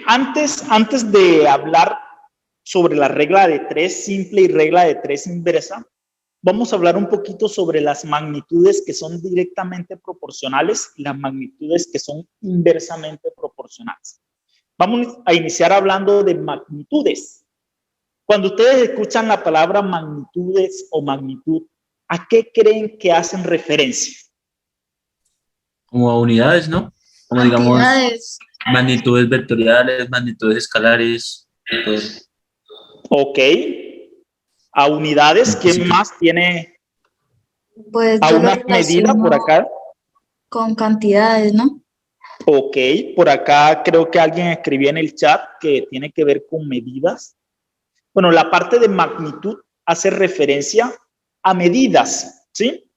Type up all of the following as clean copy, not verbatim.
antes de hablar sobre la regla de 3 simple y regla de 3 inversa, vamos a hablar un poquito sobre las magnitudes que son directamente proporcionales y las magnitudes que son inversamente proporcionales. Vamos a iniciar hablando de magnitudes. Cuando ustedes escuchan la palabra magnitudes o magnitud, ¿a qué creen que hacen referencia? Como a unidades, ¿no? Como digamos, magnitudes vectoriales, magnitudes escalares. Pues. Ok. A unidades, ¿quién más tiene? Pues a yo una medida por acá. Con cantidades, ¿no? Ok, por acá creo que alguien escribió en el chat que tiene que ver con medidas. Bueno, la parte de magnitud hace referencia a medidas, ¿sí?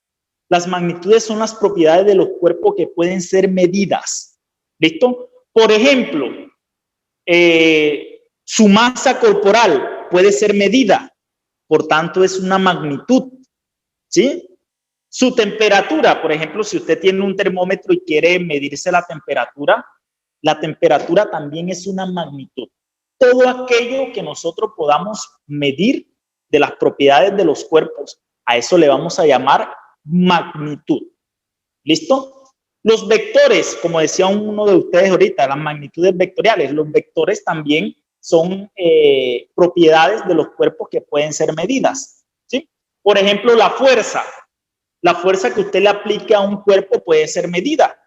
Las magnitudes son las propiedades de los cuerpos que pueden ser medidas. ¿Listo? Por ejemplo, su masa corporal puede ser medida, por tanto es una magnitud, ¿sí? Su temperatura, por ejemplo, si usted tiene un termómetro y quiere medirse la temperatura también es una magnitud. Todo aquello que nosotros podamos medir de las propiedades de los cuerpos, a eso le vamos a llamar magnitud. ¿Listo? Los vectores, como decía uno de ustedes ahorita, las magnitudes vectoriales, los vectores también son propiedades de los cuerpos que pueden ser medidas, ¿sí? Por ejemplo, la fuerza que usted le aplique a un cuerpo puede ser medida,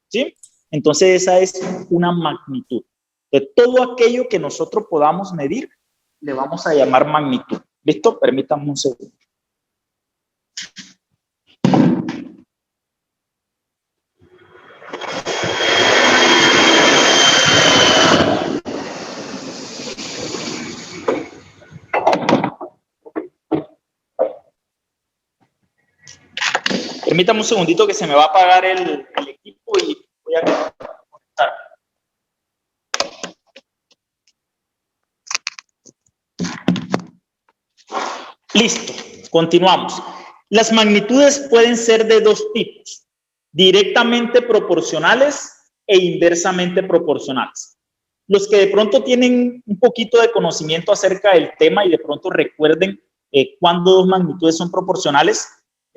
¿sí? Entonces esa es una magnitud. De todo aquello que nosotros podamos medir, le vamos a llamar magnitud. ¿Listo? Permítanme un segundo. Permítame un segundito que se me va a apagar el equipo y voy a conectar. Listo, continuamos. Las magnitudes pueden ser de dos tipos, directamente proporcionales e inversamente proporcionales. Los que de pronto tienen un poquito de conocimiento acerca del tema y de pronto recuerden cuándo dos magnitudes son proporcionales,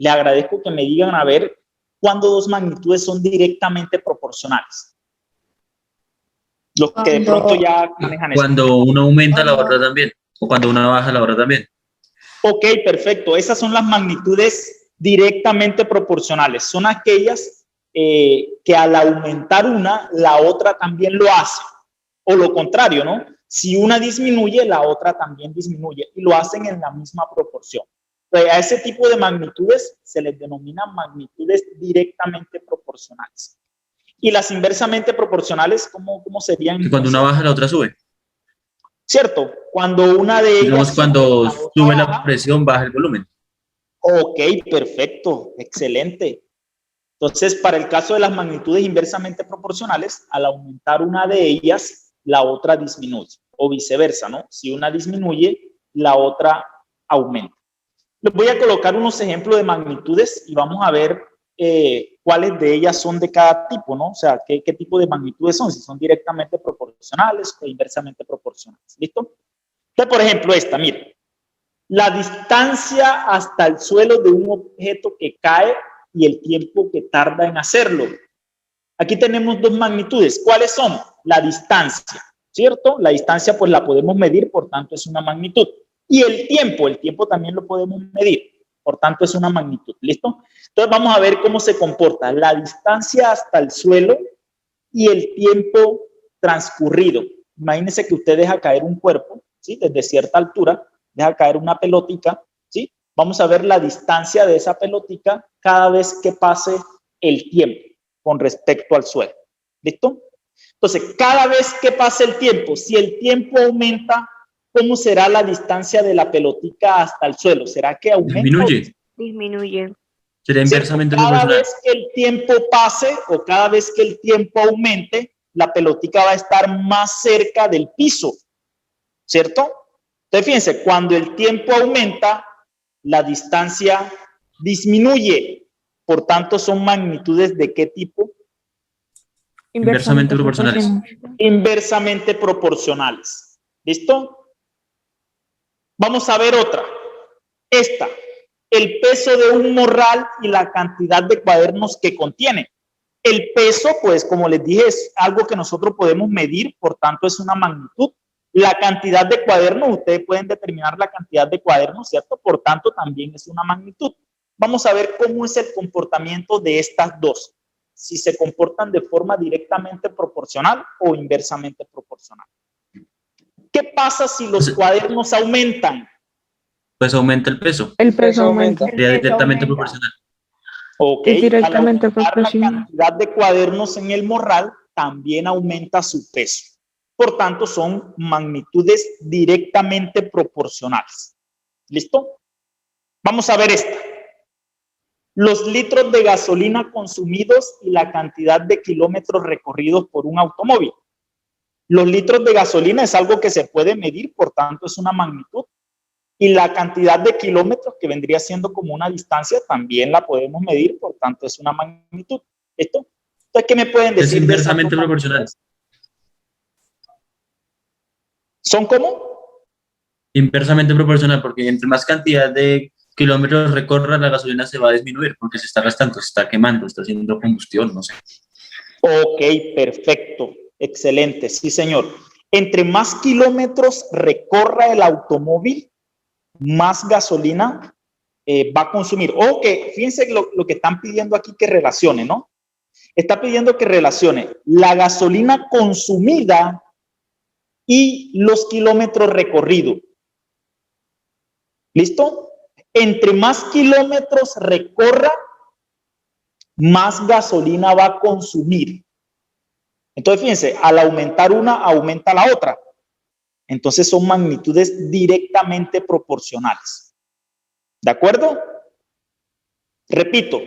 le agradezco que me digan a ver cuándo dos magnitudes son directamente proporcionales. Los que de pronto ya manejan eso. Cuando uno aumenta la otra también, o cuando una baja la otra también. Ok, perfecto. Esas son las magnitudes directamente proporcionales. Son aquellas que al aumentar una, la otra también lo hace. O lo contrario, ¿no? Si una disminuye, la otra también disminuye. Y lo hacen en la misma proporción. Pero a ese tipo de magnitudes se les denomina magnitudes directamente proporcionales. Y las inversamente proporcionales, ¿cómo serían? Que cuando una baja, la otra sube. ¿Cierto? Cuando una de ellas... Digamos, cuando sube la presión, baja el volumen. Ok, perfecto, excelente. Entonces, para el caso de las magnitudes inversamente proporcionales, al aumentar una de ellas, la otra disminuye. O viceversa, ¿no? Si una disminuye, la otra aumenta. Les voy a colocar unos ejemplos de magnitudes y vamos a ver cuáles de ellas son de cada tipo, ¿no? O sea, qué tipo de magnitudes son, si son directamente proporcionales o inversamente proporcionales. ¿Listo? Entonces, por ejemplo, esta, mire. La distancia hasta el suelo de un objeto que cae y el tiempo que tarda en hacerlo. Aquí tenemos dos magnitudes. ¿Cuáles son? La distancia, ¿cierto? La distancia pues la podemos medir, por tanto es una magnitud. Y el tiempo también lo podemos medir, por tanto es una magnitud. ¿Listo? Entonces vamos a ver cómo se comporta la distancia hasta el suelo y el tiempo transcurrido. Imagínense que usted deja caer un cuerpo, ¿sí? Desde cierta altura, deja caer una pelotica, ¿sí? Vamos a ver la distancia de esa pelotica cada vez que pase el tiempo con respecto al suelo. ¿Listo? Entonces, cada vez que pase el tiempo, si el tiempo aumenta, ¿cómo será la distancia de la pelotica hasta el suelo? ¿Será que aumenta? Disminuye. Disminuye. Sería inversamente cada proporcional. vez que el tiempo pase o cada vez que el tiempo aumente, la pelotica va a estar más cerca del piso, ¿cierto? Entonces, fíjense, cuando el tiempo aumenta, la distancia disminuye. Por tanto, son magnitudes ¿de qué tipo? Inversamente proporcionales. Inversamente proporcionales. ¿Listo? Vamos a ver otra. Esta, el peso de un morral y la cantidad de cuadernos que contiene. El peso, pues, como les dije, es algo que nosotros podemos medir, por tanto, es una magnitud. La cantidad de cuadernos, ustedes pueden determinar la cantidad de cuadernos, ¿cierto? Por tanto, también es una magnitud. Vamos a ver cómo es el comportamiento de estas dos. Si se comportan de forma directamente proporcional o inversamente proporcional. ¿Qué pasa si los cuadernos aumentan? Pues aumenta el peso. El peso aumenta. Sería directamente proporcional. Ok, Es directamente al aumentar proporcional. la cantidad de cuadernos en el morral, también aumenta su peso. Por tanto, son magnitudes directamente proporcionales. ¿Listo? Vamos a ver esta. Los litros de gasolina consumidos y la cantidad de kilómetros recorridos por un automóvil. Los litros de gasolina es algo que se puede medir, por tanto es una magnitud. Y la cantidad de kilómetros, que vendría siendo como una distancia, también la podemos medir, por tanto es una magnitud. ¿Listo? Entonces, ¿qué me pueden decir? Es inversamente proporcional. ¿Son cómo? Inversamente proporcional, porque entre más cantidad de kilómetros recorra, la gasolina se va a disminuir, porque se está gastando, se está quemando, está haciendo combustión, no sé. Ok, perfecto. Excelente, sí, señor. Entre más kilómetros recorra el automóvil, más gasolina va a consumir. O que, fíjense lo que están pidiendo aquí que relacione, ¿no? Está pidiendo que relacione la gasolina consumida y los kilómetros recorridos. ¿Listo? Entre más kilómetros recorra, más gasolina va a consumir. Entonces, fíjense, al aumentar una, aumenta la otra. Entonces, son magnitudes directamente proporcionales. ¿De acuerdo? Repito,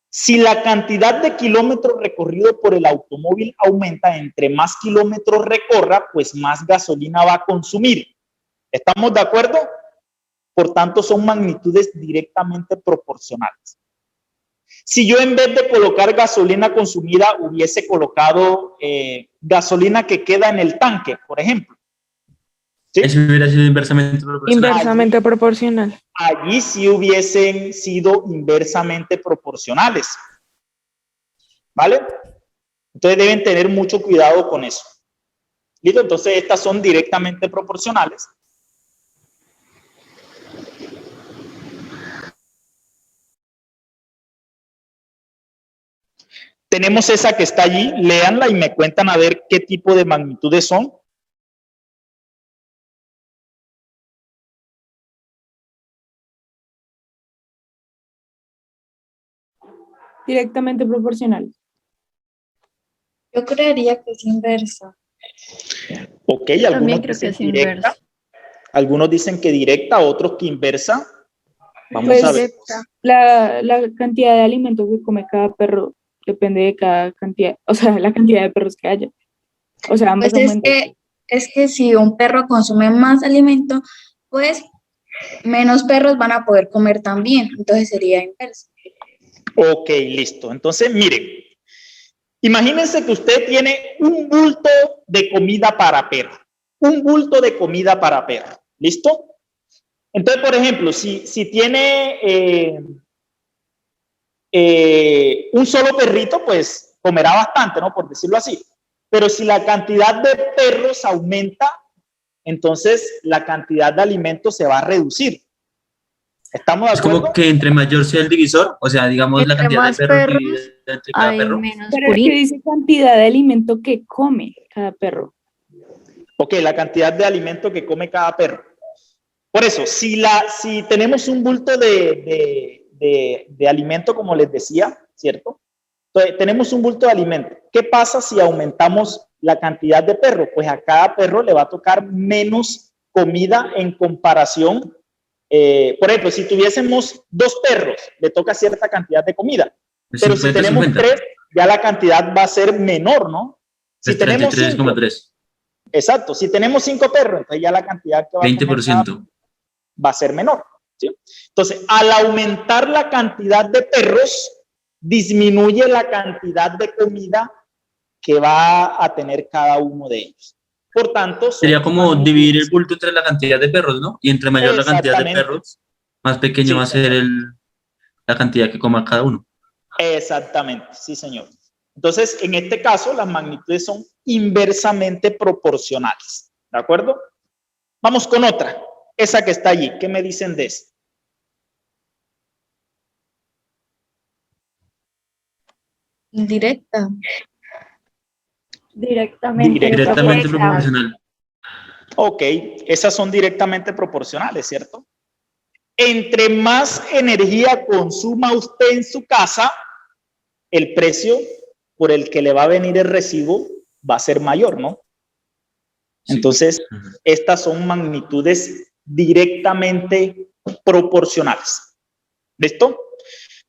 si la cantidad de kilómetros recorridos por el automóvil aumenta, entre más kilómetros recorra, pues más gasolina va a consumir. ¿Estamos de acuerdo? Por tanto, son magnitudes directamente proporcionales. Si yo en vez de colocar gasolina consumida hubiese colocado gasolina que queda en el tanque, por ejemplo. ¿Sí? Eso hubiera sido inversamente proporcional. Inversamente proporcional. Allí sí hubiesen sido inversamente proporcionales. ¿Vale? Entonces deben tener mucho cuidado con eso. ¿Listo? Entonces estas son directamente proporcionales. Tenemos esa que está allí, léanla y me cuentan a ver qué tipo de magnitudes son. Directamente proporcional. Yo creería que es inversa. Ok, También algunos creo que dicen es directa, inversa. algunos dicen que directa, otros que inversa. Vamos Pues, a ver. la cantidad de alimentos que come cada perro depende de cada cantidad, o sea, la cantidad de perros que haya. O sea, ambos Pues aumentan. es que si un perro consume más alimento, pues menos perros van a poder comer también. Entonces sería inverso. Ok, listo. Entonces, miren, imagínense que usted tiene un bulto de comida para perro. Un bulto de comida para perro. ¿Listo? Entonces, por ejemplo, si tiene un solo perrito, pues comerá bastante, ¿no? Por decirlo así. Pero si la cantidad de perros aumenta, entonces la cantidad de alimentos se va a reducir. ¿Estamos de Es acuerdo? como que entre mayor sea el divisor, o sea, digamos la Entre cantidad de más perros perros, dividida entre cada hay perro. menos Pero es que purín. dice cantidad de alimento que come cada perro. Ok, la cantidad de alimento que come cada perro. Por eso, si tenemos un bulto de alimento, como les decía, ¿cierto? Entonces, tenemos un bulto de alimento. ¿Qué pasa si aumentamos la cantidad de perros? Pues a cada perro le va a tocar menos comida en comparación. Por ejemplo, si tuviésemos 2 perros, le toca cierta cantidad de comida. Es Pero si 50, tenemos 50. 3, ya la cantidad va a ser menor, ¿no? Si Es tenemos 5, 33,3. exacto, si tenemos 5 perros, entonces ya la cantidad que va a comer cada 20%. va a ser menor, ¿sí? Entonces, al aumentar la cantidad de perros, disminuye la cantidad de comida que va a tener cada uno de ellos. Por tanto, sería como dividir el bulto entre la cantidad de perros, ¿no? Y entre mayor la cantidad de perros, más pequeño va a ser la cantidad que coma cada uno. Exactamente, sí, señor. Entonces, en este caso, las magnitudes son inversamente proporcionales. ¿De acuerdo? Vamos con otra. Esa que está allí. ¿Qué me dicen de eso? Indirecta. Directamente proporcional. Ok, esas son directamente proporcionales, ¿cierto? Entre más energía consuma usted en su casa, el precio por el que le va a venir el recibo va a ser mayor, ¿no? Sí. Entonces, estas son magnitudes directamente proporcionales. ¿Listo?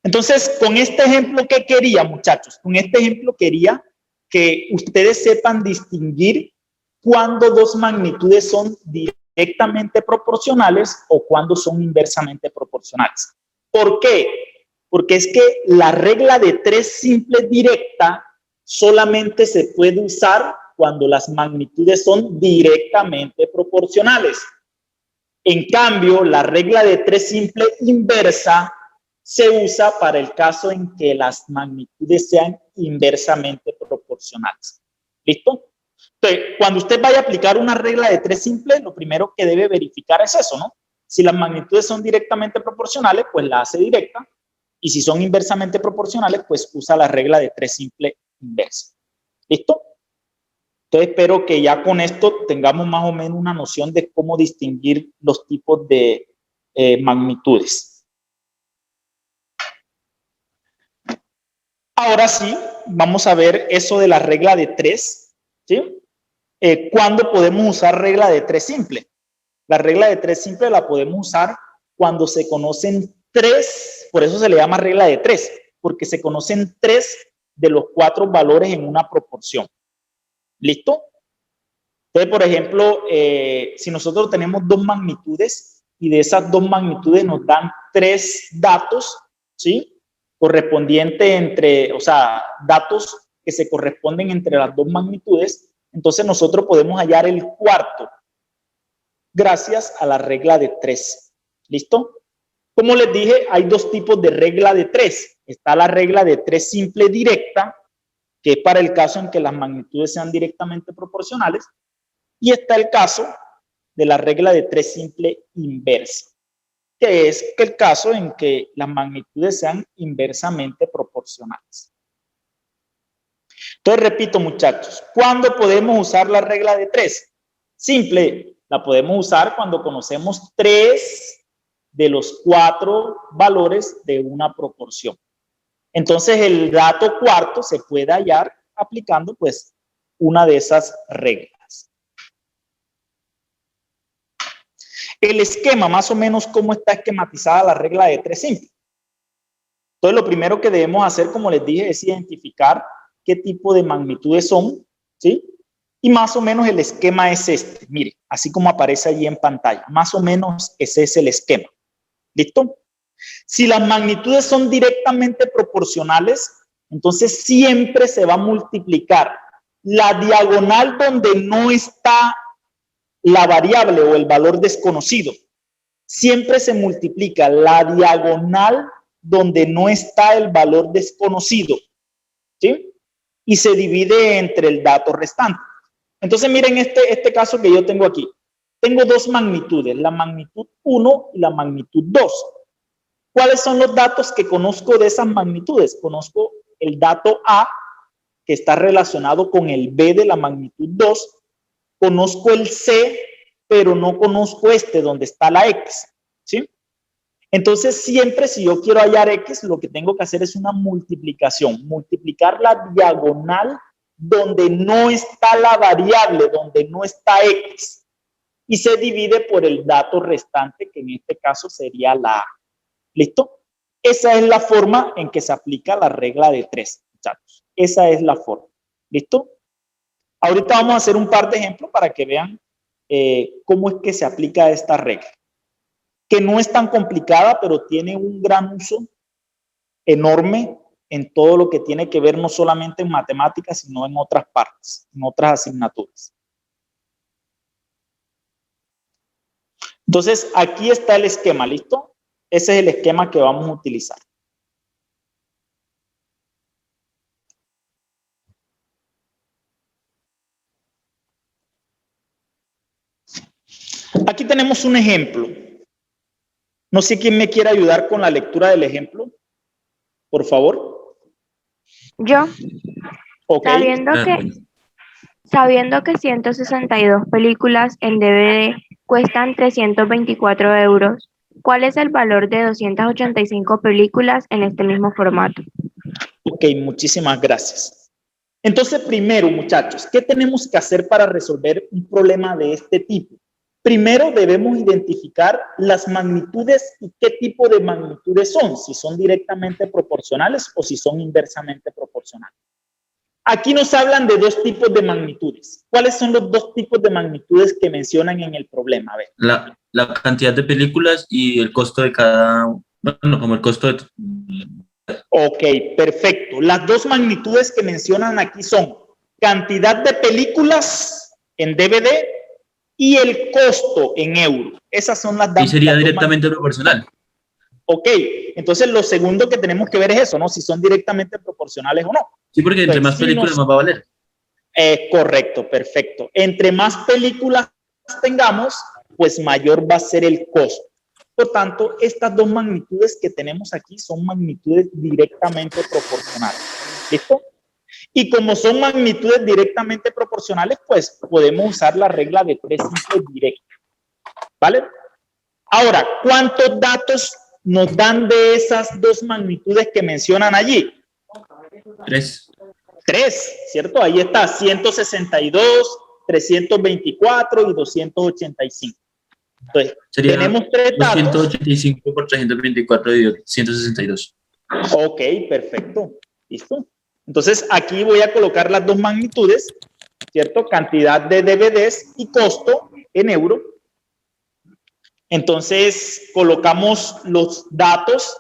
Entonces, con este ejemplo, ¿qué quería, muchachos? Con este ejemplo quería que ustedes sepan distinguir cuándo dos magnitudes son directamente proporcionales o cuándo son inversamente proporcionales. ¿Por qué? Porque es que la regla de 3 simple directa solamente se puede usar cuando las magnitudes son directamente proporcionales. En cambio, la regla de 3 simple inversa se usa para el caso en que las magnitudes sean inversamente proporcionales. ¿Listo? Entonces, cuando usted vaya a aplicar una regla de 3 simple, lo primero que debe verificar es eso, ¿no? Si las magnitudes son directamente proporcionales, pues la hace directa. Y si son inversamente proporcionales, pues usa la regla de 3 simple inversa. ¿Listo? Entonces, espero que ya con esto tengamos más o menos una noción de cómo distinguir los tipos de magnitudes. Ahora sí, vamos a ver eso de la regla de 3, ¿sí? ¿Cuándo podemos usar regla de 3 simple? La regla de 3 simple la podemos usar cuando se conocen 3, por eso se le llama regla de 3, porque se conocen 3 de los 4 valores en una proporción. ¿Listo? Entonces, por ejemplo, si nosotros tenemos 2 magnitudes y de esas 2 magnitudes nos dan 3 datos, ¿sí? Correspondiente entre, o sea, datos que se corresponden entre las 2 magnitudes, entonces nosotros podemos hallar el cuarto gracias a la regla de 3. ¿Listo? Como les dije, hay 2 tipos de regla de 3. Está la regla de 3 simple directa, que es para el caso en que las magnitudes sean directamente proporcionales, y está el caso de la regla de 3 simple inversa, que es el caso en que las magnitudes sean inversamente proporcionales. Entonces, repito, muchachos, ¿cuándo podemos usar la regla de 3? Simple, la podemos usar cuando conocemos 3 de los 4 valores de una proporción. Entonces, el dato cuarto se puede hallar aplicando, pues, una de esas reglas. El esquema, más o menos, ¿cómo está esquematizada la regla de 3 simple? Entonces, lo primero que debemos hacer, como les dije, es identificar qué tipo de magnitudes son, ¿sí? Y más o menos el esquema es este. Mire, así como aparece allí en pantalla. Más o menos ese es el esquema. ¿Listo? Si las magnitudes son directamente proporcionales, entonces siempre se va a multiplicar la diagonal donde no está la variable o el valor desconocido. Siempre se multiplica la diagonal donde no está el valor desconocido, ¿sí? Y se divide entre el dato restante. Entonces, miren este caso que yo tengo aquí. Tengo 2 magnitudes, la magnitud 1 y la magnitud 2. ¿Cuáles son los datos que conozco de esas magnitudes? Conozco el dato A, que está relacionado con el B de la magnitud 2. Conozco el C, pero no conozco donde está la X, ¿sí? Entonces, siempre si yo quiero hallar X, lo que tengo que hacer es una multiplicación. Multiplicar la diagonal donde no está la variable, donde no está X. Y se divide por el dato restante, que en este caso sería la A. ¿Listo? Esa es la forma en que se aplica la regla de 3, muchachos. Esa es la forma. ¿Listo? Ahorita vamos a hacer un par de ejemplos para que vean cómo es que se aplica esta regla, que no es tan complicada, pero tiene un gran uso enorme en todo lo que tiene que ver no solamente en matemáticas, sino en otras partes, en otras asignaturas. Entonces, aquí está el esquema, ¿listo? Ese es el esquema que vamos a utilizar. Aquí tenemos un ejemplo. No sé quién me quiere ayudar con la lectura del ejemplo, por favor. Yo, Ok. sabiendo que 162 películas en DVD cuestan 324 euros, ¿cuál es el valor de 285 películas en este mismo formato? Ok, muchísimas gracias. Entonces, primero, muchachos, ¿qué tenemos que hacer para resolver un problema de este tipo? Primero debemos identificar las magnitudes y qué tipo de magnitudes son, si son directamente proporcionales o si son inversamente proporcionales. Aquí nos hablan de dos tipos de magnitudes. ¿Cuáles son los dos tipos de magnitudes que mencionan en el problema? A ver. La cantidad de películas y el costo de cada, bueno, como el costo de... Ok, perfecto. Las dos magnitudes que mencionan aquí son cantidad de películas en DVD y el costo en euro. Esas son las dos. Y sería directamente proporcional. Ok, entonces lo segundo que tenemos que ver es eso, ¿no? Si son directamente proporcionales o no. Sí, porque entre más películas más va a valer. Correcto, perfecto. Entre más películas tengamos, pues mayor va a ser el costo. Por tanto, estas dos magnitudes que tenemos aquí son magnitudes directamente proporcionales. ¿Listo? Y como son magnitudes directamente proporcionales, pues podemos usar la regla de 3 simples directas. ¿Vale? Ahora, ¿cuántos datos nos dan de esas dos magnitudes que mencionan allí? 3. 3, ¿cierto? Ahí está, 162, 324 y 285. Entonces, sería tenemos 3 datos. 285 por 324 y 162. Ok, perfecto. ¿Listo? Entonces, aquí voy a colocar las dos magnitudes, ¿cierto? Cantidad de DVDs y costo en euro. Entonces, colocamos los datos,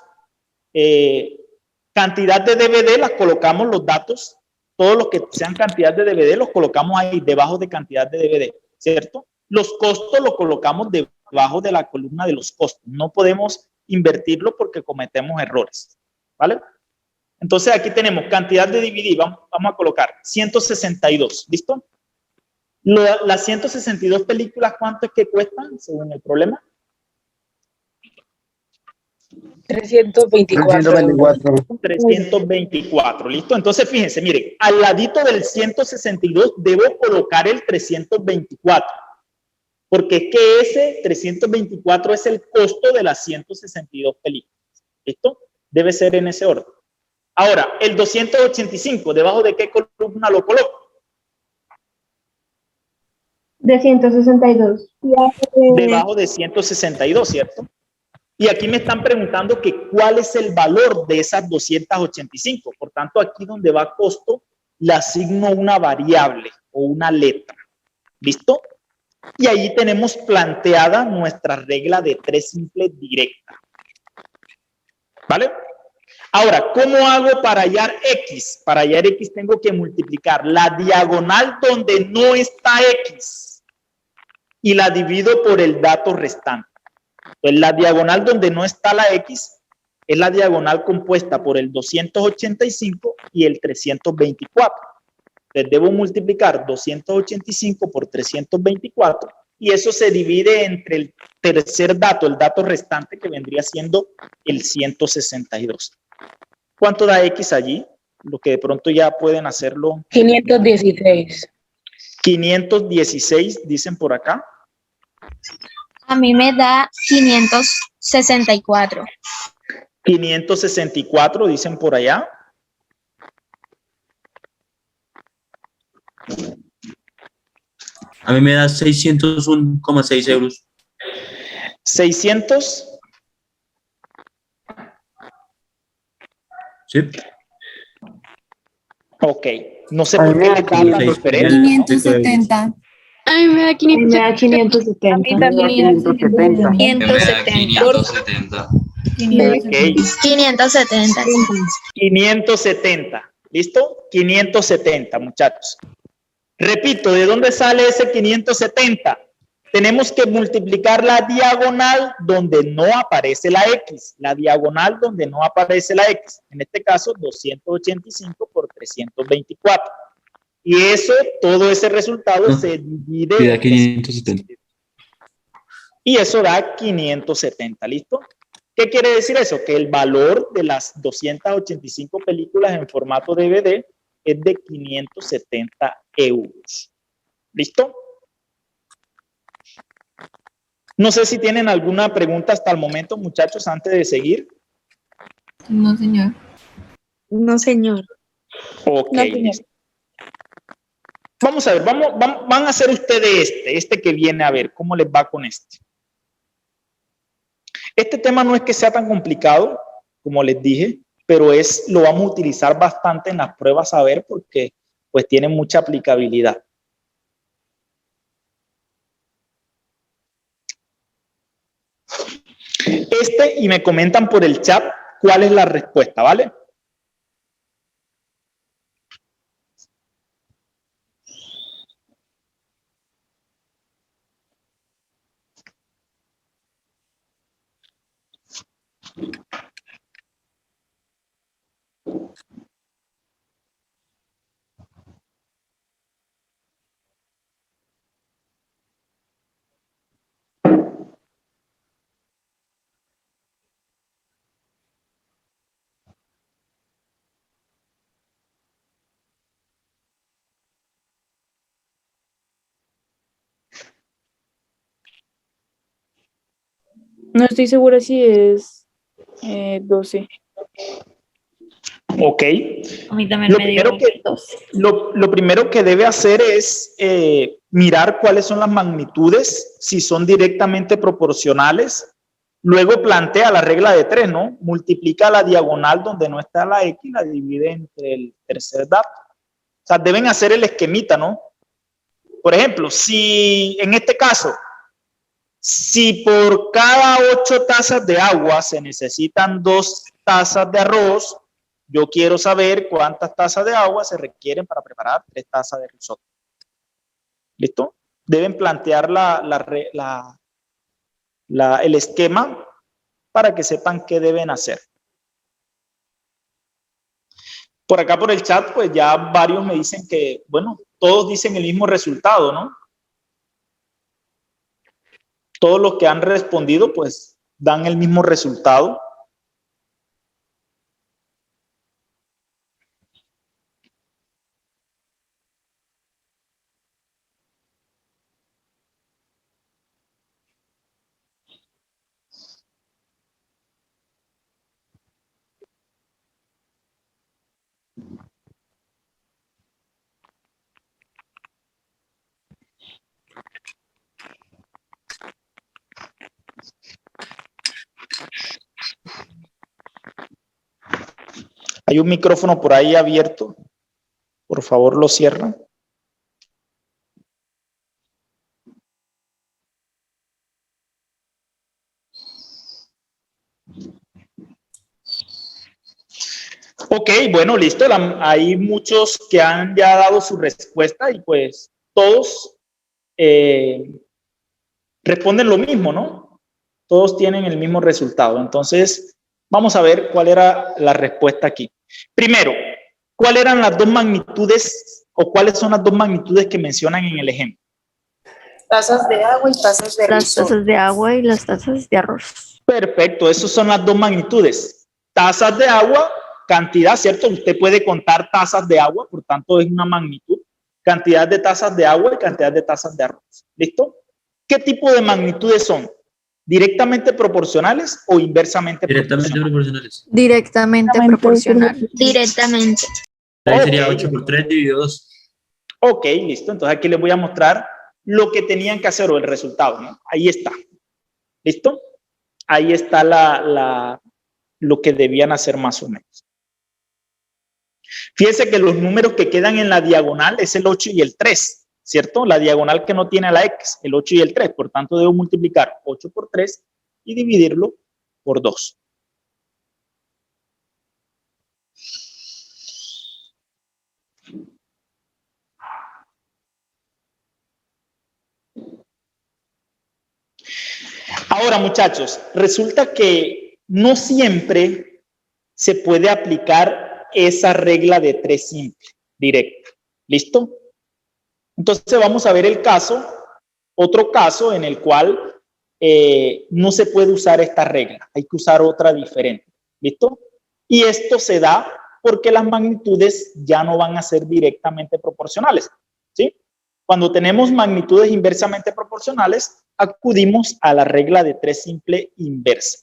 cantidad de DVD, las colocamos los datos, todos los que sean cantidad de DVD, los colocamos ahí debajo de cantidad de DVD, ¿cierto? Los costos los colocamos debajo de la columna de los costos. No podemos invertirlo porque cometemos errores, ¿vale? Entonces, aquí tenemos cantidad de DVD, vamos a colocar 162, ¿listo? Las 162 películas, ¿cuánto es que cuestan según el problema? 324, ¿listo? Entonces, fíjense, miren, al ladito del 162 debo colocar el 324, porque es que ese 324 es el costo de las 162 películas, ¿listo? Debe ser en ese orden. Ahora, el 285, ¿debajo de qué columna lo coloco? De 162. Debajo de 162, ¿cierto? Y aquí me están preguntando que cuál es el valor de esas 285. Por tanto, aquí donde va costo, le asigno una variable o una letra. ¿Listo? Y ahí tenemos planteada nuestra regla de 3 simples directa. ¿Vale? Ahora, ¿cómo hago para hallar X? Para hallar X tengo que multiplicar la diagonal donde no está X y la divido por el dato restante. Entonces, la diagonal donde no está la X es la diagonal compuesta por el 285 y el 324. Entonces, debo multiplicar 285 por 324 y eso se divide entre el tercer dato, el dato restante que vendría siendo el 162. ¿Cuánto da X allí? Lo que de pronto ya pueden hacerlo. 516. 516, dicen por acá. A mí me da 564. 564, dicen por allá. A mí me da 601,6 euros. 600. Sí. Ok. No sé por qué le dan la diferencia. 570. A mí me da 570. A mí también 570. 570. 570. Ok, 570. 570. ¿Listo? 570, muchachos. Repito, ¿de dónde sale ese 570? Tenemos que multiplicar la diagonal donde no aparece la X. La diagonal donde no aparece la X. En este caso, 285 por 324. Y eso, todo ese resultado se divide. Y da 570. Y eso da 570, ¿listo? ¿Qué quiere decir eso? Que el valor de las 285 películas en formato DVD es de 570 euros. ¿Listo? No sé si tienen alguna pregunta hasta el momento, muchachos, antes de seguir. No, señor. No, señor. Ok, No, señor. listo. Vamos a ver, van a hacer ustedes este que viene a ver, ¿cómo les va con este? Este tema no es que sea tan complicado, como les dije, pero lo vamos a utilizar bastante en las pruebas a ver porque pues tiene mucha aplicabilidad. Y me comentan por el chat cuál es la respuesta, ¿vale? No estoy segura si es 12. Ok. A mí también me dio dos. Lo primero que debe hacer es mirar cuáles son las magnitudes, si son directamente proporcionales. Luego plantea la regla de 3, ¿no? Multiplica la diagonal donde no está la X, la divide entre el tercer dato. O sea, deben hacer el esquemita, ¿no? Por ejemplo, si en este caso, si por cada 8 tazas de agua se necesitan 2 tazas de arroz, yo quiero saber cuántas tazas de agua se requieren para preparar 3 tazas de risotto. ¿Listo? Deben plantear el esquema para que sepan qué deben hacer. Por acá por el chat, pues ya varios me dicen que, bueno, todos dicen el mismo resultado, ¿no? Todos los que han respondido, pues, dan el mismo resultado. Hay un micrófono por ahí abierto. Por favor, lo cierran. Ok, bueno, listo. Hay muchos que han ya dado su respuesta y pues todos responden lo mismo, ¿no? Todos tienen el mismo resultado. Entonces, vamos a ver cuál era la respuesta aquí. Primero, ¿cuáles eran las dos magnitudes o cuáles son las dos magnitudes que mencionan en el ejemplo? Tazas de agua y tazas de Las risotto. tazas de agua y las tazas de arroz. Perfecto, esas son las dos magnitudes. Tazas de agua, cantidad, ¿cierto? Usted puede contar tazas de agua, por tanto es una magnitud. Cantidad de tazas de agua y cantidad de tazas de arroz. ¿Listo? ¿Qué tipo de magnitudes son? ¿Directamente proporcionales o inversamente Directamente proporcionales? proporcionales. Directamente proporcional. Directamente. Ahí sería Ok. 8 por 3 dividido 2. Ok, listo. Entonces aquí les voy a mostrar lo que tenían que hacer o el resultado, ¿no? Ahí está. ¿Listo? Ahí está lo que debían hacer más o menos. Fíjense que los números que quedan en la diagonal es el 8 y el 3, ¿cierto? La diagonal que no tiene la X, el 8 y el 3. Por tanto, debo multiplicar 8 por 3 y dividirlo por 2. Ahora, muchachos, resulta que no siempre se puede aplicar esa regla de 3 simple, directa. ¿Listo? Entonces vamos a ver el caso, otro caso en el cual no se puede usar esta regla, hay que usar otra diferente. ¿Listo? Y esto se da porque las magnitudes ya no van a ser directamente proporcionales. ¿Sí? Cuando tenemos magnitudes inversamente proporcionales, acudimos a la regla de 3 simple inversa.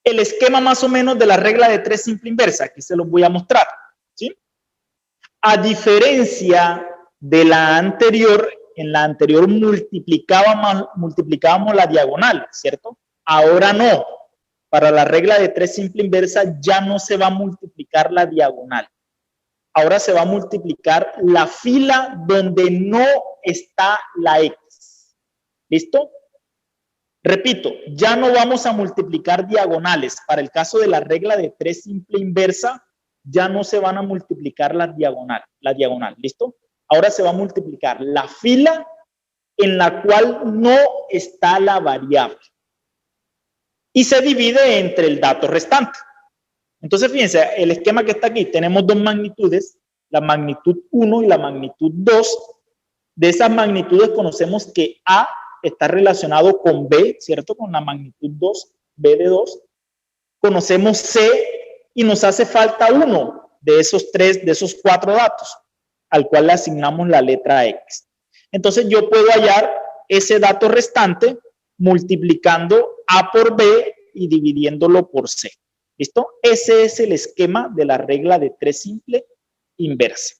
El esquema más o menos de la regla de 3 simple inversa, aquí se los voy a mostrar. ¿Sí? A diferencia de la anterior, en la anterior multiplicábamos la diagonal, ¿cierto? Ahora no. Para la regla de 3 simple inversa ya no se va a multiplicar la diagonal. Ahora se va a multiplicar la fila donde no está la X. ¿Listo? Repito, ya no vamos a multiplicar diagonales. Para el caso de la regla de 3 simple inversa, ya no se van a multiplicar la diagonal. ¿Listo? Ahora se va a multiplicar la fila en la cual no está la variable. Y se divide entre el dato restante. Entonces, fíjense, el esquema que está aquí, tenemos dos magnitudes, la magnitud 1 y la magnitud 2. De esas magnitudes conocemos que A está relacionado con B, ¿cierto? Con la magnitud 2, B de 2. Conocemos C y nos hace falta uno de esos 4 datos, al cual le asignamos la letra X. Entonces, yo puedo hallar ese dato restante multiplicando A por B y dividiéndolo por C. ¿Listo? Ese es el esquema de la regla de 3 simple inversa.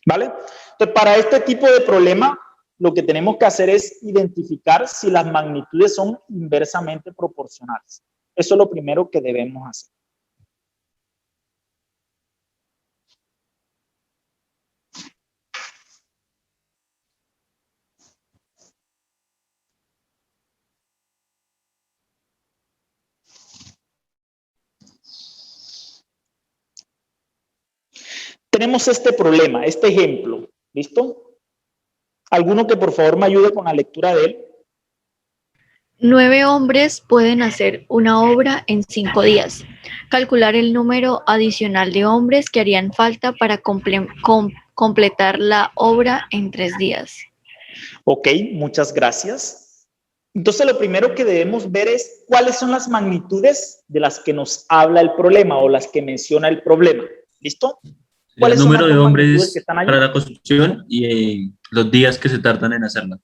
¿Vale? Entonces, para este tipo de problema, lo que tenemos que hacer es identificar si las magnitudes son inversamente proporcionales. Eso es lo primero que debemos hacer. Tenemos este problema, este ejemplo, ¿listo? ¿Alguno que por favor me ayude con la lectura de él? 9 hombres pueden hacer una obra en 5 días. Calcular el número adicional de hombres que harían falta para completar la obra en 3 días. Ok, muchas gracias. Entonces, lo primero que debemos ver es cuáles son las magnitudes de las que nos habla el problema o las que menciona el problema. ¿Listo? El número de hombres para la construcción y los días que se tardan en hacerla.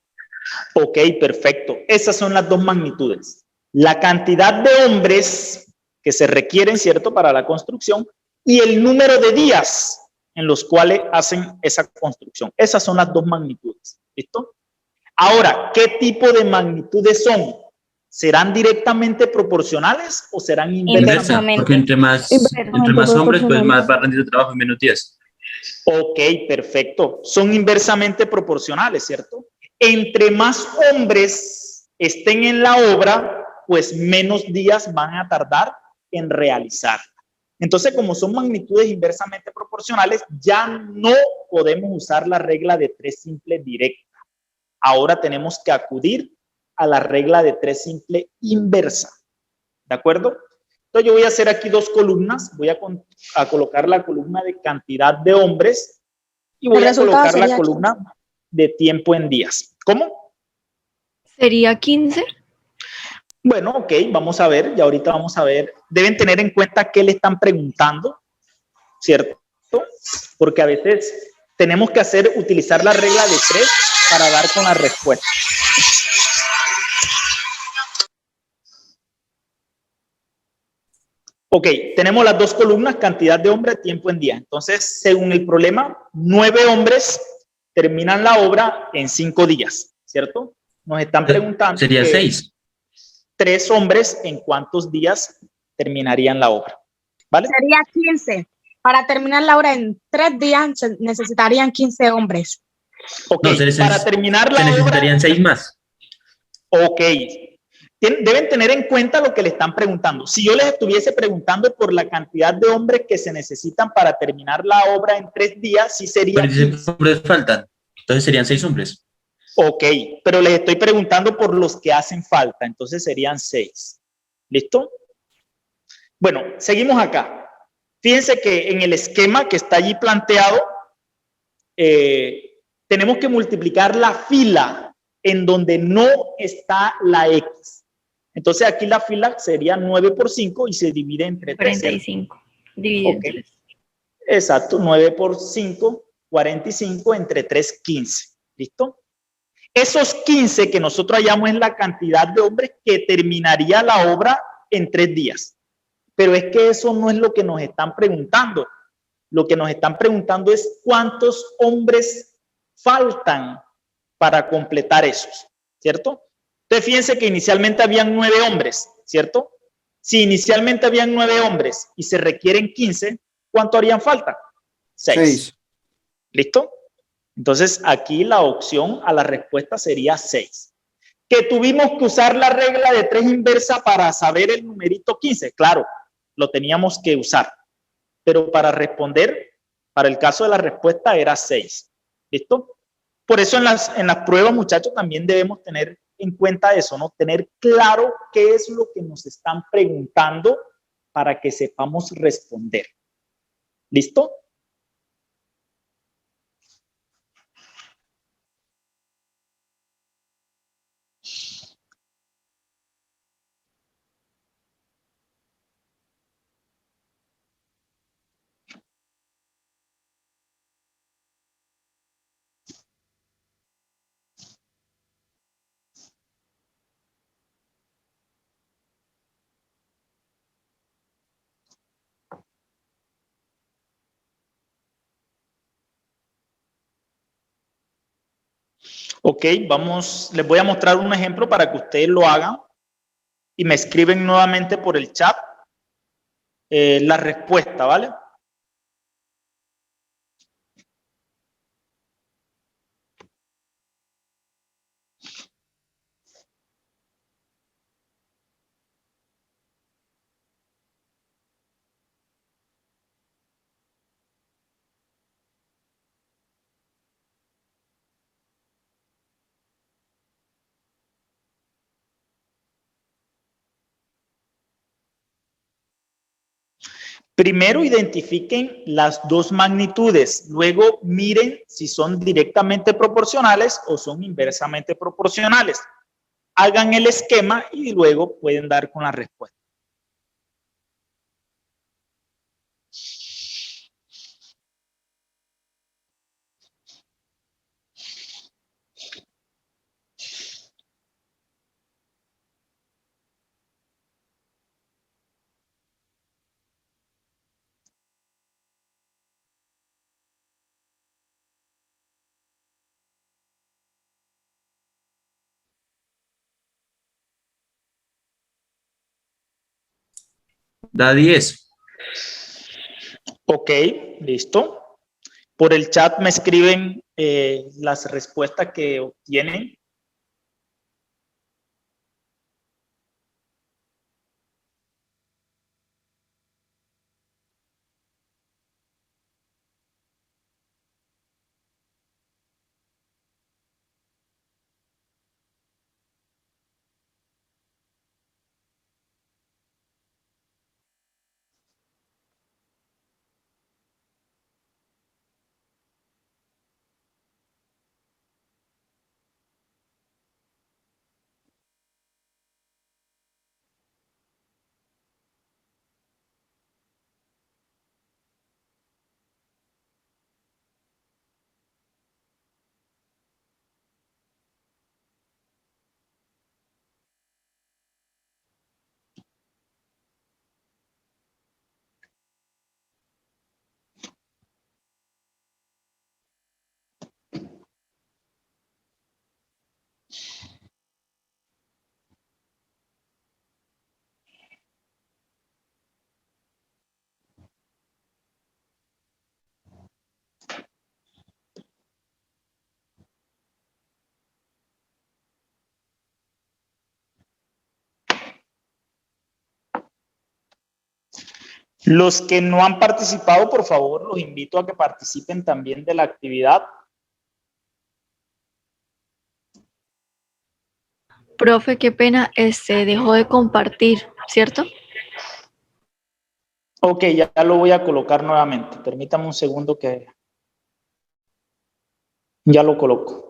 Ok, perfecto. Esas son las dos magnitudes. La cantidad de hombres que se requieren, ¿cierto?, para la construcción y el número de días en los cuales hacen esa construcción. Esas son las dos magnitudes. ¿Listo? Ahora, ¿qué tipo de magnitudes son? ¿Serán directamente proporcionales o serán inversamente? Porque entre más hombres, pues más va a rendir el trabajo en menos días. Ok, perfecto. Son inversamente proporcionales, ¿cierto? Entre más hombres estén en la obra, pues menos días van a tardar en realizarla. Entonces, como son magnitudes inversamente proporcionales, ya no podemos usar la regla de 3 simple directa. Ahora tenemos que acudir a la regla de 3 simple inversa. ¿De acuerdo? Entonces yo voy a hacer aquí dos columnas. Voy a colocar la columna de cantidad de hombres y voy a colocar la columna de tiempo en días. ¿Cómo? ¿Sería 15? Bueno, ok, vamos a ver. Y ahorita vamos a ver. Deben tener en cuenta qué le están preguntando, ¿cierto? Porque a veces tenemos que utilizar la regla de 3 para dar con la respuesta. Ok, tenemos las dos columnas, cantidad de hombres, tiempo en día. Entonces, según el problema, 9 hombres terminan la obra en 5 días, ¿cierto? Nos están preguntando. Sería 6. 3 hombres, ¿en cuántos días terminarían la obra? ¿Vale? Sería 15. Para terminar la obra en 3 días se necesitarían 15 hombres. Ok, no, para terminar la obra. Se necesitarían 6 más. Ok. Deben tener en cuenta lo que le están preguntando. Si yo les estuviese preguntando por la cantidad de hombres que se necesitan para terminar la obra en 3 días, sí sería 15 hombres faltan. Entonces serían 6 hombres. Ok, pero les estoy preguntando por los que hacen falta, entonces serían 6. ¿Listo? Bueno, seguimos acá. Fíjense que en el esquema que está allí planteado, tenemos que multiplicar la fila en donde no está la X. Entonces aquí la fila sería 9 por 5 y se divide entre 3. 45. Dividido en 3. Exacto, 9 por 5, 45, entre 3, 15. ¿Listo? Esos 15 que nosotros hallamos es la cantidad de hombres que terminaría la obra en 3 días. Pero es que eso no es lo que nos están preguntando. Lo que nos están preguntando es cuántos hombres faltan para completar esos, ¿cierto? Entonces, fíjense que inicialmente habían 9 hombres, ¿cierto? Si inicialmente habían 9 hombres y se requieren 15, ¿cuánto harían falta? 6. ¿Listo? Entonces, aquí la opción a la respuesta sería 6. ¿Que tuvimos que usar la regla de 3 inversa para saber el numerito 15? Claro, lo teníamos que usar. Pero para responder, para el caso de la respuesta, era 6. ¿Listo? Por eso en las pruebas, muchachos, también debemos tener en cuenta eso, ¿no? Tener claro qué es lo que nos están preguntando para que sepamos responder. ¿Listo? Ok, vamos, les voy a mostrar un ejemplo para que ustedes lo hagan y me escriben nuevamente por el chat la respuesta, ¿vale? Primero identifiquen las dos magnitudes, luego miren si son directamente proporcionales o son inversamente proporcionales. Hagan el esquema y luego pueden dar con la respuesta. Da 10. Ok, listo. Por el chat me escriben las respuestas que obtienen. Los que no han participado, por favor, los invito a que participen también de la actividad. Profe, qué pena, dejó de compartir, ¿cierto? Ok, ya lo voy a colocar nuevamente. Permítame un segundo que ya lo coloco.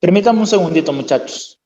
Permítame un segundito, muchachos.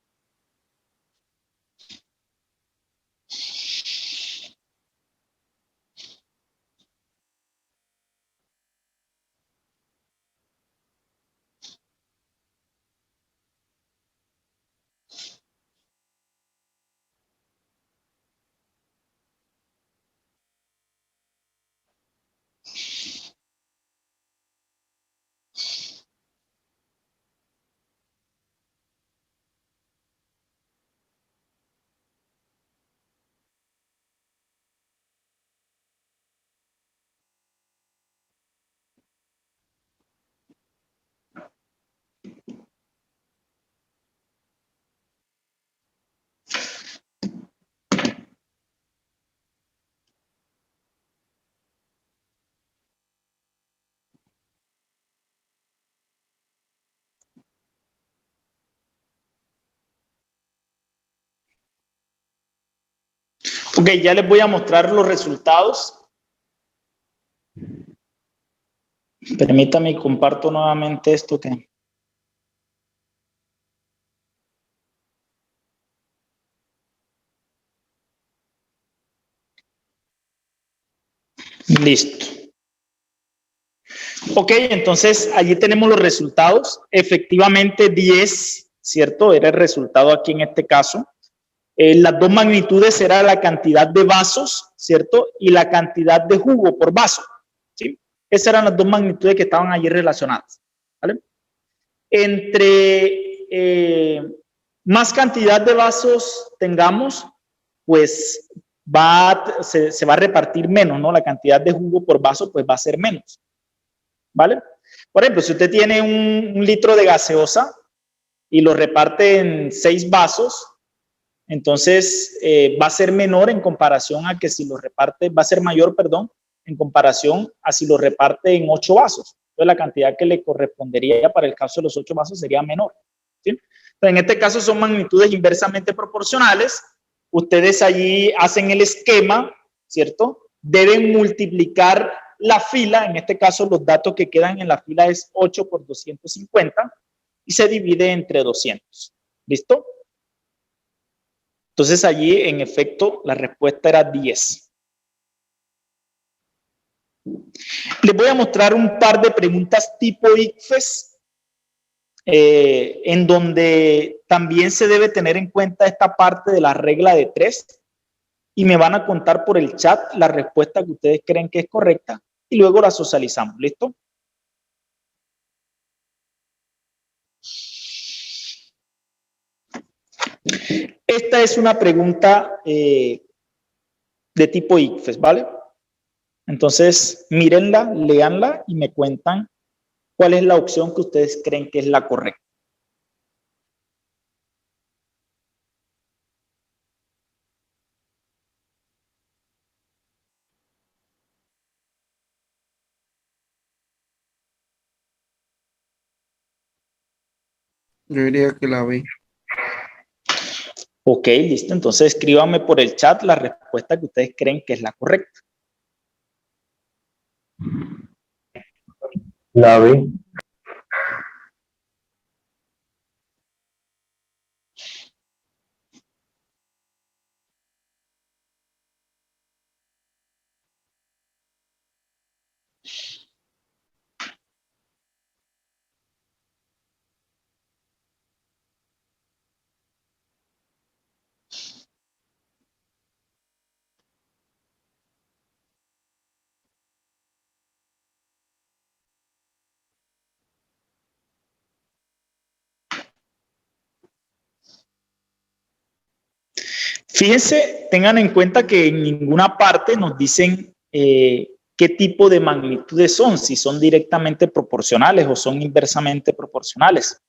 Ok, ya les voy a mostrar los resultados. Permítame y comparto nuevamente esto que... Listo. Ok, entonces allí tenemos los resultados. Efectivamente 10, ¿cierto? Era el resultado aquí en este caso. Las dos magnitudes era la cantidad de vasos, ¿cierto? Y la cantidad de jugo por vaso, ¿sí? Esas eran las dos magnitudes que estaban allí relacionadas, ¿vale? Entre más cantidad de vasos tengamos, pues se va a repartir menos, ¿no? La cantidad de jugo por vaso, pues va a ser menos, ¿vale? Por ejemplo, si usted tiene un litro de gaseosa y lo reparte en 6 vasos, entonces va a ser menor en comparación a que si lo reparte, va a ser mayor, perdón, en comparación a si lo reparte en 8 vasos. Entonces la cantidad que le correspondería para el caso de los 8 vasos sería menor, ¿sí? Entonces, en este caso son magnitudes inversamente proporcionales. Ustedes allí hacen el esquema, ¿cierto? Deben multiplicar la fila, en este caso los datos que quedan en la fila es 8 por 250 y se divide entre 200. ¿Listo? Entonces allí, en efecto, la respuesta era 10. Les voy a mostrar un par de preguntas tipo ICFES, en donde también se debe tener en cuenta esta parte de la regla de 3 y me van a contar por el chat la respuesta que ustedes creen que es correcta y luego la socializamos. ¿Listo? Esta es una pregunta de tipo ICFES, ¿vale? Entonces, mírenla, léanla y me cuentan cuál es la opción que ustedes creen que es la correcta. Yo diría que la B. Ok, listo. Entonces escríbanme por el chat la respuesta que ustedes creen que es la correcta. La B. Fíjense, tengan en cuenta que en ninguna parte nos dicen qué tipo de magnitudes son, si son directamente proporcionales o son inversamente proporcionales.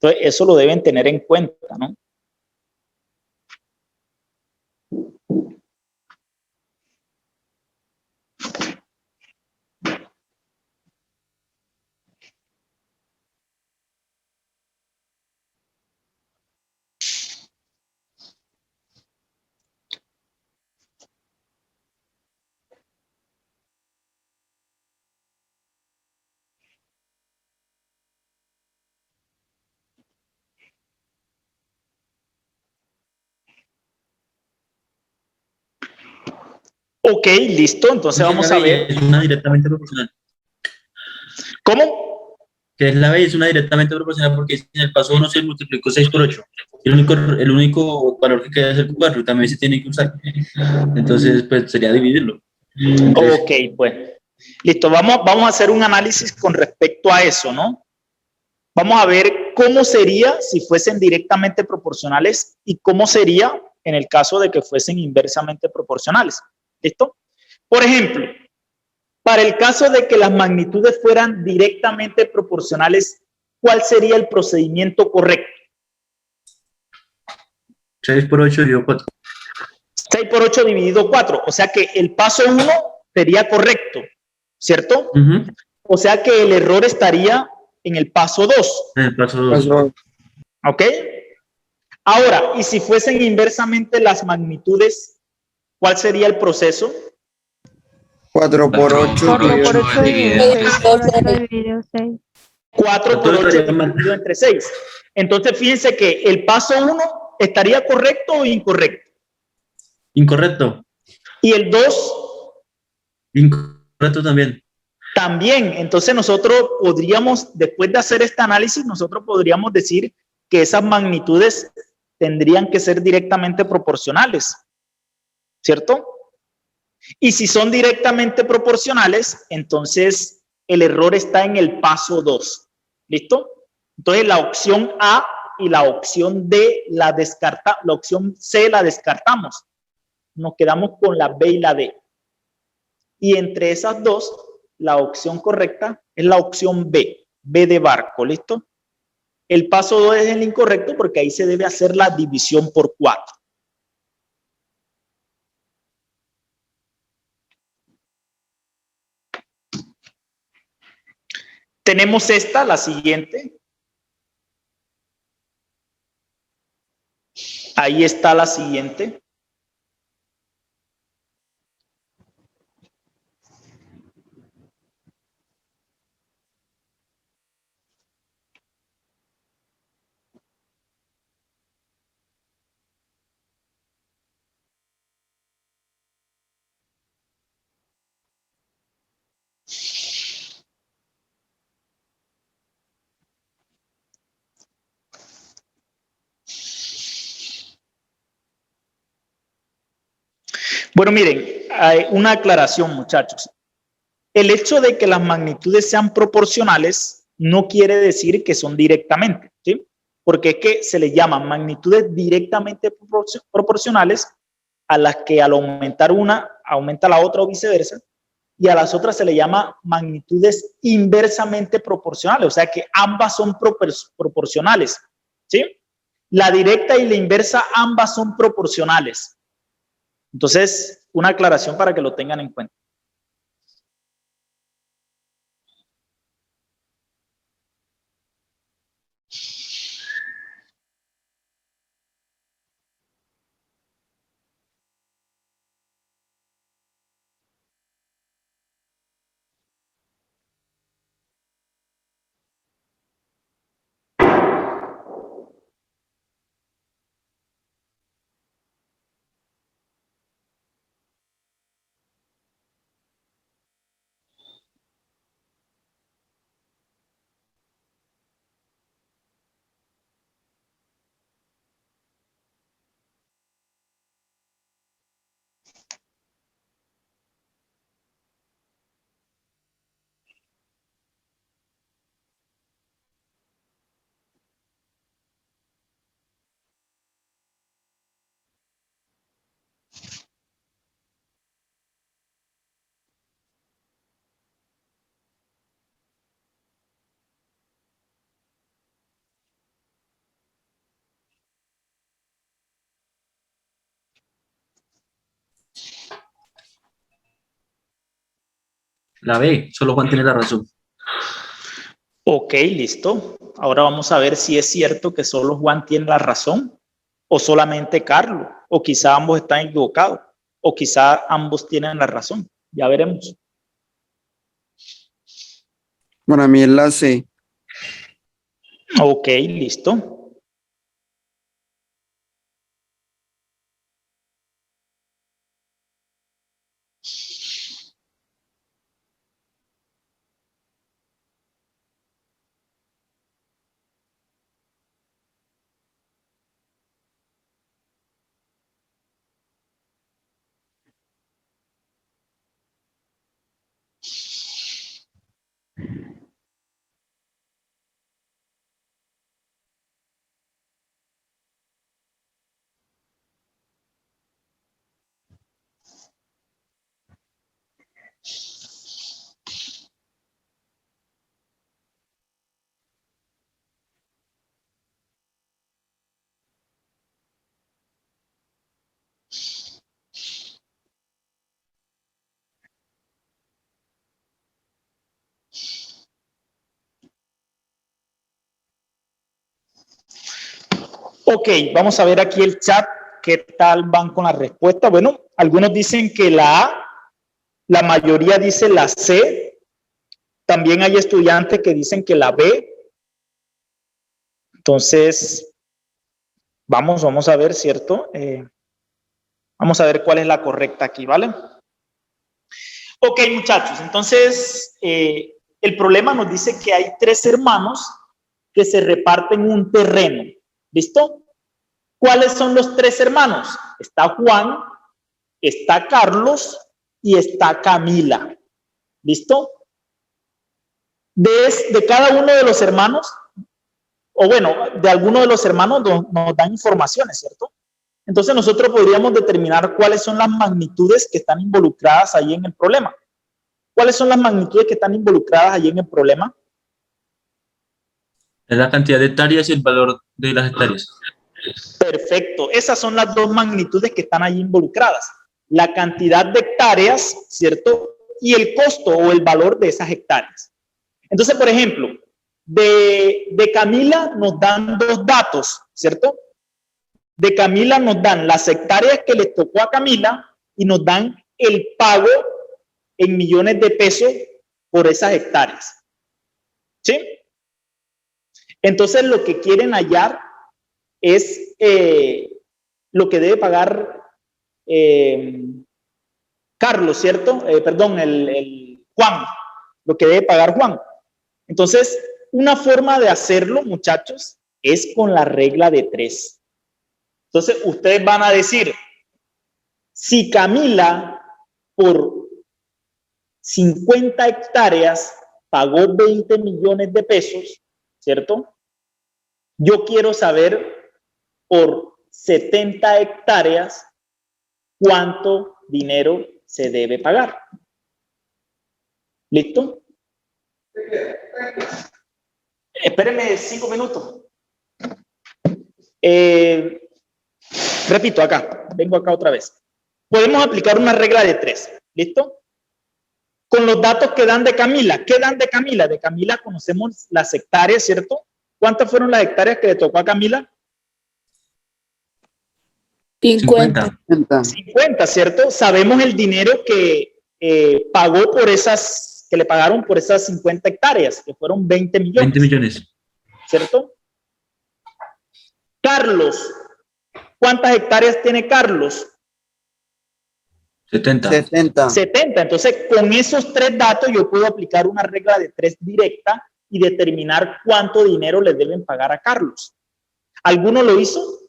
Entonces, eso lo deben tener en cuenta, ¿no? Ok, listo. Entonces vamos a ver. Es una directamente proporcional. ¿Cómo? Que es la B, es una directamente proporcional porque en el paso 1 se multiplicó 6 por 8. El único valor que queda es el 4, también se tiene que usar. Entonces, pues sería dividirlo. Entonces, Ok, pues. Listo, vamos a hacer un análisis con respecto a eso, ¿no? Vamos a ver cómo sería si fuesen directamente proporcionales y cómo sería en el caso de que fuesen inversamente proporcionales. ¿Listo? Por ejemplo, para el caso de que las magnitudes fueran directamente proporcionales, ¿cuál sería el procedimiento correcto? 6 por 8 dividido 4. 6 por 8 dividido 4. O sea que el paso 1 sería correcto, ¿cierto? O sea que el error estaría en el paso 2. En el paso 2. ¿Ok? Ahora, y si fuesen inversamente las magnitudes, ¿cuál sería el proceso? 4 por 8 dividido 6. 4 por 8 dividido entre 6. Entonces, fíjense que el paso 1 estaría correcto o incorrecto. Incorrecto. Y el 2. Incorrecto también. También. Entonces, nosotros podríamos, después de hacer este análisis, nosotros podríamos decir que esas magnitudes tendrían que ser directamente proporcionales, ¿cierto? Y si son directamente proporcionales, entonces el error está en el paso 2. ¿Listo? Entonces la opción A y la opción D la opción C la descartamos. Nos quedamos con la B y la D. Y entre esas dos, la opción correcta es la opción B, B de barco. ¿Listo? El paso 2 es el incorrecto porque ahí se debe hacer la división por 4. Tenemos esta, la siguiente. Ahí está la siguiente. Bueno, miren, hay una aclaración, muchachos. El hecho de que las magnitudes sean proporcionales no quiere decir que son directamente, ¿sí? Porque es que se le llaman magnitudes directamente proporcionales a las que al aumentar una, aumenta la otra o viceversa, y a las otras se le llama magnitudes inversamente proporcionales, o sea que ambas son proporcionales, ¿sí? La directa y la inversa ambas son proporcionales. Entonces, una aclaración para que lo tengan en cuenta. La B, solo Juan tiene la razón. Ok, listo. Ahora vamos a ver si es cierto que solo Juan tiene la razón o solamente Carlos, o quizá ambos están equivocados, o quizá ambos tienen la razón. Ya veremos. Para mí es la C. Ok, listo. Ok, vamos a ver aquí el chat, qué tal van con la respuesta. Bueno, algunos dicen que la A, la mayoría dice la C, también hay estudiantes que dicen que la B. Entonces, vamos a ver, ¿cierto? Vamos a ver cuál es la correcta aquí, ¿vale? Ok, muchachos, entonces, el problema nos dice que hay 3 hermanos que se reparten un terreno. ¿Listo? ¿Cuáles son los 3 hermanos? Está Juan, está Carlos y está Camila. ¿Listo? De cada uno de los hermanos, o bueno, de alguno de los hermanos nos dan informaciones, ¿cierto? Entonces nosotros podríamos determinar cuáles son las magnitudes que están involucradas ahí en el problema. ¿Cuáles son las magnitudes que están involucradas ahí en el problema? Es la cantidad de hectáreas y el valor de las hectáreas. Perfecto. Esas son las 2 magnitudes que están ahí involucradas. La cantidad de hectáreas, ¿cierto? Y el costo o el valor de esas hectáreas. Entonces, por ejemplo, de Camila nos dan 2 datos, ¿cierto? De Camila nos dan las hectáreas que le tocó a Camila y nos dan el pago en millones de pesos por esas hectáreas. ¿Sí? Entonces, lo que quieren hallar es lo que debe pagar Carlos, ¿cierto? Perdón, el Juan, lo que debe pagar Juan. Entonces, una forma de hacerlo, muchachos, es con la regla de 3. Entonces, ustedes van a decir, si Camila por 50 hectáreas pagó 20 millones de pesos, ¿cierto? Yo quiero saber por 70 hectáreas cuánto dinero se debe pagar. ¿Listo? Espérenme 5 minutos. Repito acá, vengo acá otra vez. Podemos aplicar una regla de 3. ¿Listo? Con los datos que dan de Camila. ¿Qué dan de Camila? De Camila conocemos las hectáreas, ¿cierto? ¿Cuántas fueron las hectáreas que le tocó a Camila? 50. 50, ¿cierto? Sabemos el dinero que pagó por esas, que le pagaron por esas 50 hectáreas, que fueron 20 millones. 20 millones. ¿Cierto? Carlos, ¿cuántas hectáreas tiene Carlos? 70. 70. Entonces, con esos 3 datos yo puedo aplicar una regla de 3 directa y determinar cuánto dinero le deben pagar a Carlos. ¿Alguno lo hizo?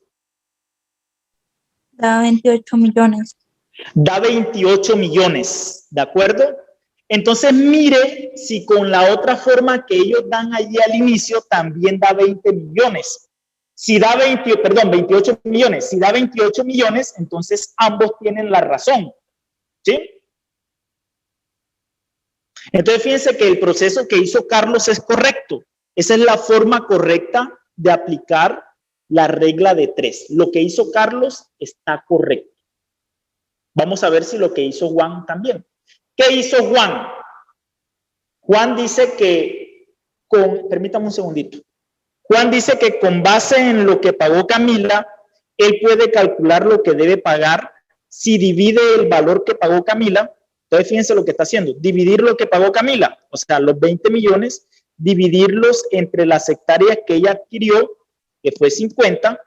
Da 28 millones. Da 28 millones, ¿de acuerdo? Entonces, mire si con la otra forma que ellos dan allí al inicio también da 20 millones. Si da 28 millones. Si da 28 millones, entonces ambos tienen la razón. ¿Sí? Entonces, fíjense que el proceso que hizo Carlos es correcto. Esa es la forma correcta de aplicar la regla de 3. Lo que hizo Carlos está correcto. Vamos a ver si lo que hizo Juan también. ¿Qué hizo Juan? Juan dice que permítame un segundito. Juan dice que con base en lo que pagó Camila, él puede calcular lo que debe pagar si divide el valor que pagó Camila. Entonces, fíjense lo que está haciendo. Dividir lo que pagó Camila, o sea, los 20 millones, dividirlos entre las hectáreas que ella adquirió, que fue 50,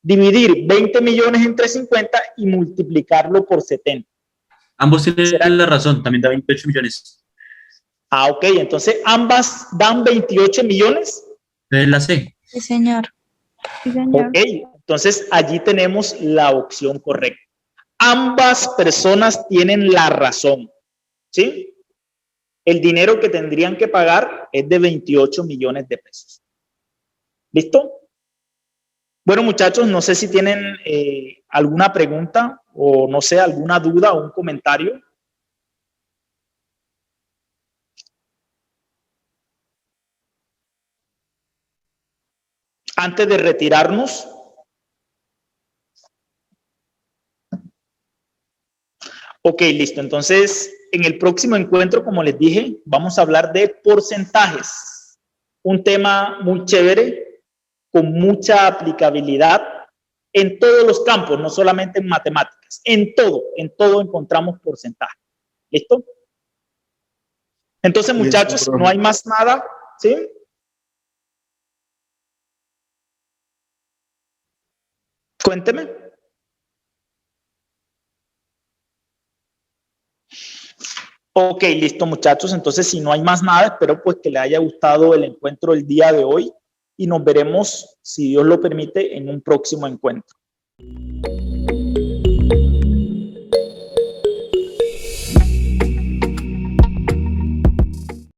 dividir 20 millones entre 50 y multiplicarlo por 70. Ambos tienen la razón, también da 28 millones. Ah, ok, entonces ambas dan 28 millones. Es la C. Sí, señor. Sí, señor. Ok, entonces allí tenemos la opción correcta. Ambas personas tienen la razón, ¿sí? El dinero que tendrían que pagar es de 28 millones de pesos. ¿Listo? Bueno, muchachos, no sé si tienen alguna pregunta o no sé, alguna duda o un comentario. Antes de retirarnos. Ok, listo. Entonces, en el próximo encuentro, como les dije, vamos a hablar de porcentajes. Un tema muy chévere, con mucha aplicabilidad en todos los campos, no solamente en matemáticas. En todo encontramos porcentaje. ¿Listo? Entonces, muchachos, no hay más nada, ¿sí? Cuénteme. Ok, listo, muchachos. Entonces, si no hay más nada, espero pues que les haya gustado el encuentro el día de hoy y nos veremos, si Dios lo permite, en un próximo encuentro.